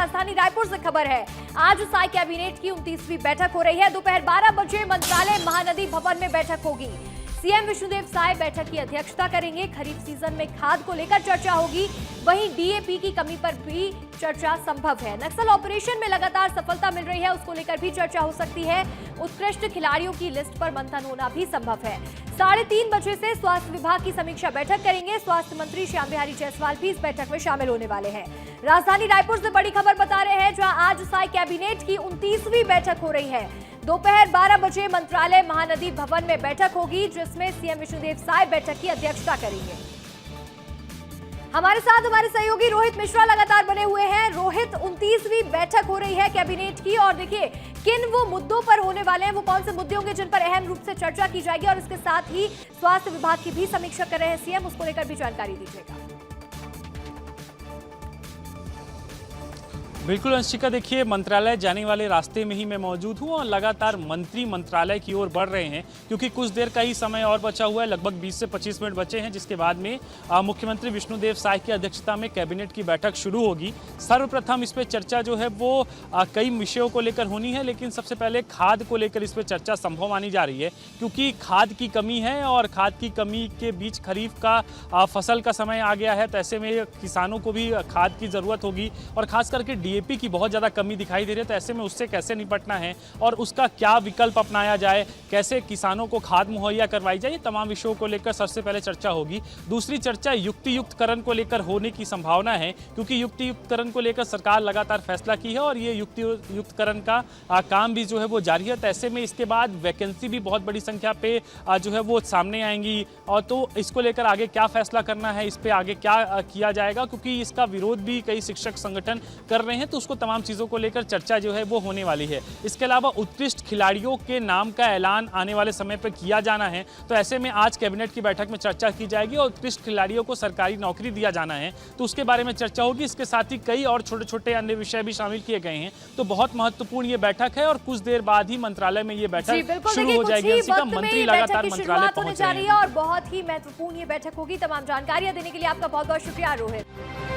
राजधानी रायपुर से खबर है। आज साई कैबिनेट की 29वीं बैठक हो रही है। दोपहर 12 बजे मंत्रालय महानदी भवन में बैठक होगी। सीएम विष्णुदेव साय बैठक की अध्यक्षता करेंगे। खरीफ सीजन में खाद को लेकर चर्चा होगी। वहीं डीएपी की कमी पर भी चर्चा संभव है। नक्सल ऑपरेशन में लगातार सफलता मिल रही है, उसको लेकर भी चर्चा हो सकती है। उत्कृष्ट खिलाड़ियों की लिस्ट पर मंथन होना भी संभव है। 3:30 बजे से स्वास्थ्य विभाग की समीक्षा बैठक करेंगे। स्वास्थ्य मंत्री श्याम बिहारी जायसवाल भी इस बैठक में शामिल होने वाले हैं। राजधानी रायपुर से बड़ी खबर बता रहे हैं, जहां आज साई कैबिनेट की 29वीं बैठक हो रही है। दोपहर 12 बजे मंत्रालय महानदी भवन में बैठक होगी, जिसमें सीएम विष्णुदेव साय बैठक की अध्यक्षता करेंगे। हमारे साथ हमारे सहयोगी रोहित मिश्रा लगातार बने हुए हैं। रोहित, 29वीं बैठक हो रही है कैबिनेट की, और देखिए किन वो मुद्दों पर होने वाले हैं, वो कौन से मुद्दे होंगे जिन पर अहम रूप से चर्चा की जाएगी, और इसके साथ ही स्वास्थ्य विभाग की भी समीक्षा कर रहे हैं सीएम, उसको लेकर भी जानकारी दीजिएगा। बिल्कुल अंशिका, देखिए मंत्रालय जाने वाले रास्ते में ही मैं मौजूद हूं और लगातार मंत्री मंत्रालय की ओर बढ़ रहे हैं, क्योंकि कुछ देर का ही समय और बचा हुआ है। लगभग 20 से 25 मिनट बचे हैं, जिसके बाद में मुख्यमंत्री विष्णुदेव साय की अध्यक्षता में कैबिनेट की बैठक शुरू होगी। सर्वप्रथम इस पर चर्चा जो है वो कई विषयों को लेकर होनी है, लेकिन सबसे पहले खाद को लेकर इस पर चर्चा संभव मानी जा रही है, क्योंकि खाद की कमी है और खाद की कमी के बीच खरीफ का फसल का समय आ गया है। तो ऐसे में किसानों को भी खाद की ज़रूरत होगी, और खास करके डीएपी की बहुत ज़्यादा कमी दिखाई दे रही है। तो ऐसे में उससे कैसे निपटना है और उसका क्या विकल्प अपनाया जाए, कैसे किसानों को खाद मुहैया करवाई जाए, ये तमाम विषयों को लेकर सबसे पहले चर्चा होगी। दूसरी चर्चा युक्तियुक्तकरण को लेकर होने की संभावना है, क्योंकि युक्तियुक्तकरण को लेकर सरकार लगातार फैसला की है और ये युक्तियुक्तकरण का काम भी जो है वो जारी है। तो ऐसे में इसके बाद वैकेंसी भी बहुत बड़ी संख्या पे जो है वो सामने आएंगी, और तो इसको लेकर आगे क्या फैसला करना है, इस पर आगे क्या किया जाएगा, क्योंकि इसका विरोध भी कई शिक्षक संगठन कर रहे हैं। तो उसको तमाम चीज़ों को लेकर चर्चा जो है वो होने वाली है। इसके अलावा उत्कृष्ट खिलाड़ियों के नाम का ऐलान आने वाले समय पर किया जाना है। तो ऐसे में आज कैबिनेट की बैठक में चर्चा की जाएगी और उत्कृष्ट खिलाड़ियों को सरकारी नौकरी दिया जाना है, तो उसके बारे में चर्चा होगी। इसके साथ ही कई और छोटे छोटे अन्य विषय भी शामिल किए गए हैं। तो बहुत महत्वपूर्ण ये बैठक है, और कुछ देर बाद ही मंत्रालय में ये बैठक शुरू हो जाएगी। मंत्री लगातार मंत्रालय पहुंच रहे हैं और बहुत ही महत्वपूर्ण ये बैठक होगी। तमाम जानकारियां देने के लिए आपका बहुत बहुत शुक्रिया रोहित।